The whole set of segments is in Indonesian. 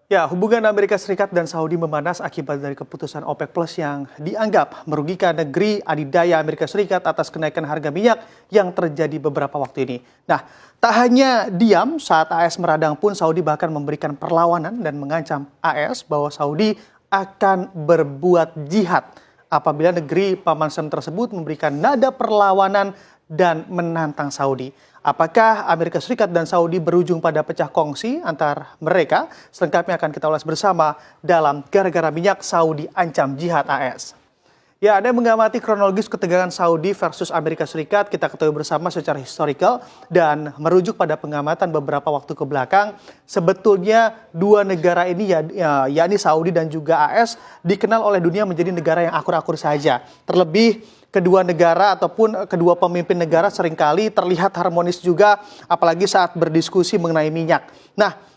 Ya, hubungan Amerika Serikat dan Saudi memanas akibat dari keputusan OPEC Plus yang dianggap merugikan negeri adidaya Amerika Serikat atas kenaikan harga minyak yang terjadi beberapa waktu ini. Nah, tak hanya diam saat AS meradang pun Saudi bahkan memberikan perlawanan dan mengancam AS bahwa Saudi akan berbuat jihad apabila negeri Paman Sam tersebut memberikan nada perlawanan dan menantang Saudi. Apakah Amerika Serikat dan Saudi berujung pada pecah kongsi antar mereka? Selengkapnya akan kita ulas bersama dalam Gara-gara Minyak Saudi Ancam Jihad AS. Ya, Anda mengamati kronologis ketegangan Saudi versus Amerika Serikat, kita ketahui bersama secara historical dan merujuk pada pengamatan beberapa waktu ke belakang. Sebetulnya dua negara ini, yakni Saudi dan juga AS, dikenal oleh dunia menjadi negara yang akur-akur saja. Terlebih kedua negara ataupun kedua pemimpin negara seringkali terlihat harmonis juga, apalagi saat berdiskusi mengenai minyak. Nah,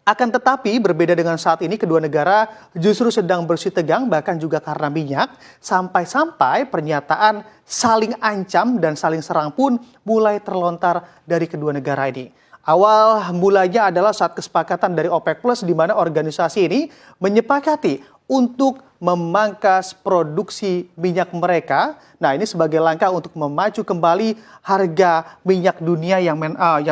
akan tetapi berbeda dengan saat ini kedua negara justru sedang bersih tegang bahkan juga karena minyak, sampai-sampai pernyataan saling ancam dan saling serang pun mulai terlontar dari kedua negara ini. Awal mulanya adalah saat kesepakatan dari OPEC Plus di mana organisasi ini menyepakati untuk memangkas produksi minyak mereka. Nah, ini sebagai langkah untuk memacu kembali harga minyak dunia yang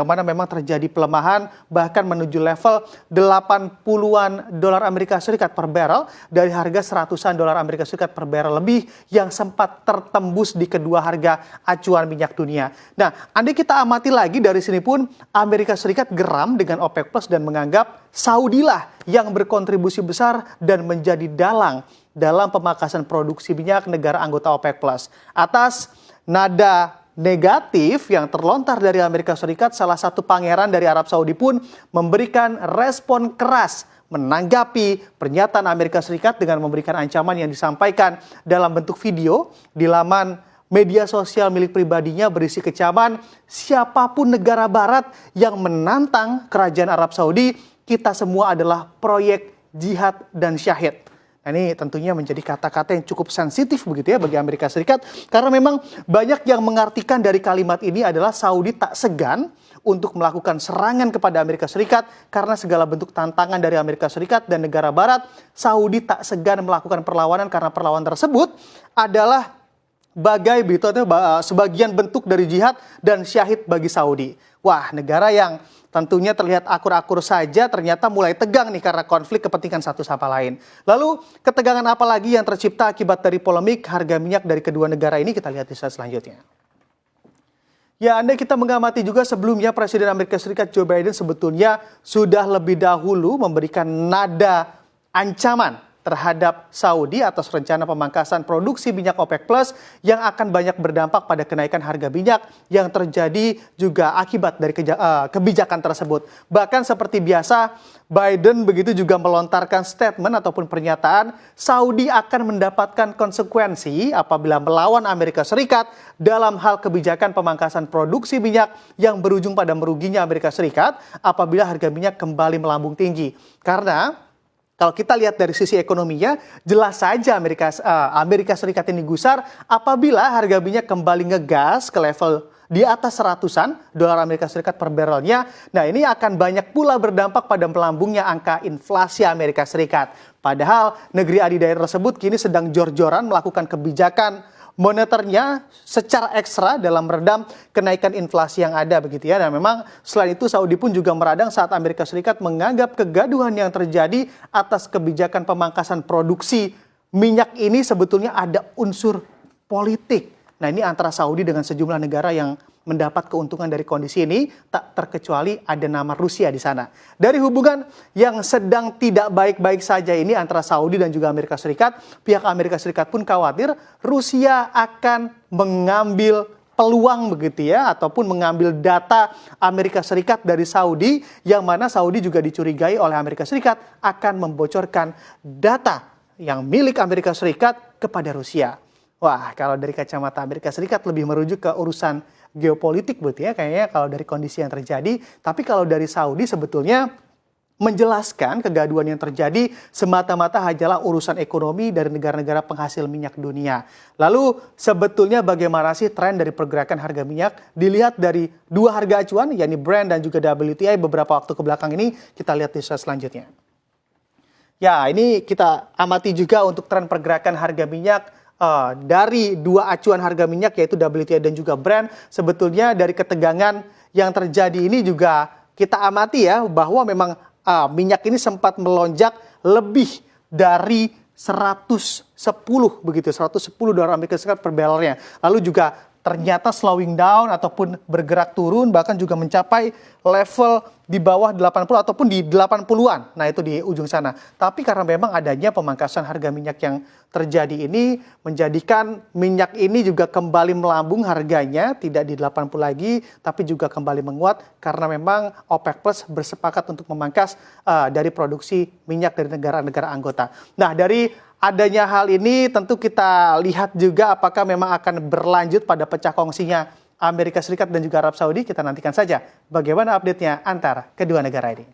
mana memang terjadi pelemahan bahkan menuju level 80-an dolar Amerika Serikat per barrel dari harga 100-an dolar Amerika Serikat per barrel lebih yang sempat tertembus di kedua harga acuan minyak dunia. Nah, andai kita amati lagi dari sini pun Amerika Serikat geram dengan OPEC Plus dan menganggap Saudi lah yang berkontribusi besar dan menjadi dalang dalam pemangkasan produksi minyak negara anggota OPEC Plus. Atas nada negatif yang terlontar dari Amerika Serikat, salah satu pangeran dari Arab Saudi pun memberikan respon keras menanggapi pernyataan Amerika Serikat dengan memberikan ancaman yang disampaikan dalam bentuk video di laman media sosial milik pribadinya berisi kecaman siapapun negara barat yang menantang kerajaan Arab Saudi, kita semua adalah proyek jihad dan syahid. Nah, ini tentunya menjadi kata-kata yang cukup sensitif begitu ya bagi Amerika Serikat. Karena memang banyak yang mengartikan dari kalimat ini adalah Saudi tak segan untuk melakukan serangan kepada Amerika Serikat. Karena segala bentuk tantangan dari Amerika Serikat dan negara barat, Saudi tak segan melakukan perlawanan karena perlawanan tersebut adalah sebagian bentuk dari jihad dan syahid bagi Saudi. Wah, negara yang tentunya terlihat akur-akur saja ternyata mulai tegang nih karena konflik kepentingan satu sama lain. Lalu ketegangan apa lagi yang tercipta akibat dari polemik harga minyak dari kedua negara ini? Kita lihat di slide selanjutnya. Ya, kita mengamati juga sebelumnya Presiden Amerika Serikat Joe Biden sebetulnya sudah lebih dahulu memberikan nada ancaman terhadap Saudi atas rencana pemangkasan produksi minyak OPEC Plus yang akan banyak berdampak pada kenaikan harga minyak yang terjadi juga akibat dari kebijakan tersebut. Bahkan seperti biasa, Biden begitu juga melontarkan statement ataupun pernyataan Saudi akan mendapatkan konsekuensi apabila melawan Amerika Serikat dalam hal kebijakan pemangkasan produksi minyak yang berujung pada meruginya Amerika Serikat apabila harga minyak kembali melambung tinggi. Karena kalau kita lihat dari sisi ekonominya, jelas saja Amerika Serikat ini gusar apabila harga minyak kembali ngegas ke level di atas 100-an dolar Amerika Serikat per barrelnya. Nah, ini akan banyak pula berdampak pada melambungnya angka inflasi Amerika Serikat. Padahal negeri adidaya tersebut kini sedang jor-joran melakukan kebijakan moneternya secara ekstra dalam meredam kenaikan inflasi yang ada begitu ya. Dan memang selain itu Saudi pun juga meradang saat Amerika Serikat menganggap kegaduhan yang terjadi atas kebijakan pemangkasan produksi minyak ini sebetulnya ada unsur politik. Nah, ini antara Saudi dengan sejumlah negara yang mendapat keuntungan dari kondisi ini, tak terkecuali ada nama Rusia di sana. Dari hubungan yang sedang tidak baik-baik saja ini antara Saudi dan juga Amerika Serikat, pihak Amerika Serikat pun khawatir Rusia akan mengambil peluang begitu ya, ataupun mengambil data Amerika Serikat dari Saudi, yang mana Saudi juga dicurigai oleh Amerika Serikat akan membocorkan data yang milik Amerika Serikat kepada Rusia. Wah, kalau dari kacamata Amerika Serikat lebih merujuk ke urusan geopolitik begitu ya kayaknya kalau dari kondisi yang terjadi. Tapi kalau dari Saudi sebetulnya menjelaskan kegaduhan yang terjadi semata-mata hanyalah urusan ekonomi dari negara-negara penghasil minyak dunia. Lalu sebetulnya bagaimana sih tren dari pergerakan harga minyak? Dilihat dari dua harga acuan yakni Brent dan juga WTI beberapa waktu ke belakang ini, kita lihat di slide selanjutnya. Ya, ini kita amati juga untuk tren pergerakan harga minyak dari dua acuan harga minyak yaitu WTI dan juga Brent. Sebetulnya dari ketegangan yang terjadi ini juga kita amati ya bahwa memang minyak ini sempat melonjak lebih dari 110 begitu, 110 dolar Amerika Serikat per barrelnya. Lalu juga ternyata slowing down ataupun bergerak turun bahkan juga mencapai level di bawah 80 ataupun di 80-an. Nah, itu di ujung sana. Tapi karena memang adanya pemangkasan harga minyak yang terjadi ini menjadikan minyak ini juga kembali melambung harganya tidak di 80 lagi tapi juga kembali menguat karena memang OPEC Plus bersepakat untuk memangkas dari produksi minyak dari negara-negara anggota. Nah, dari adanya hal ini tentu kita lihat juga apakah memang akan berlanjut pada pecah kongsinya Amerika Serikat dan juga Arab Saudi. Kita nantikan saja bagaimana update-nya antara kedua negara ini.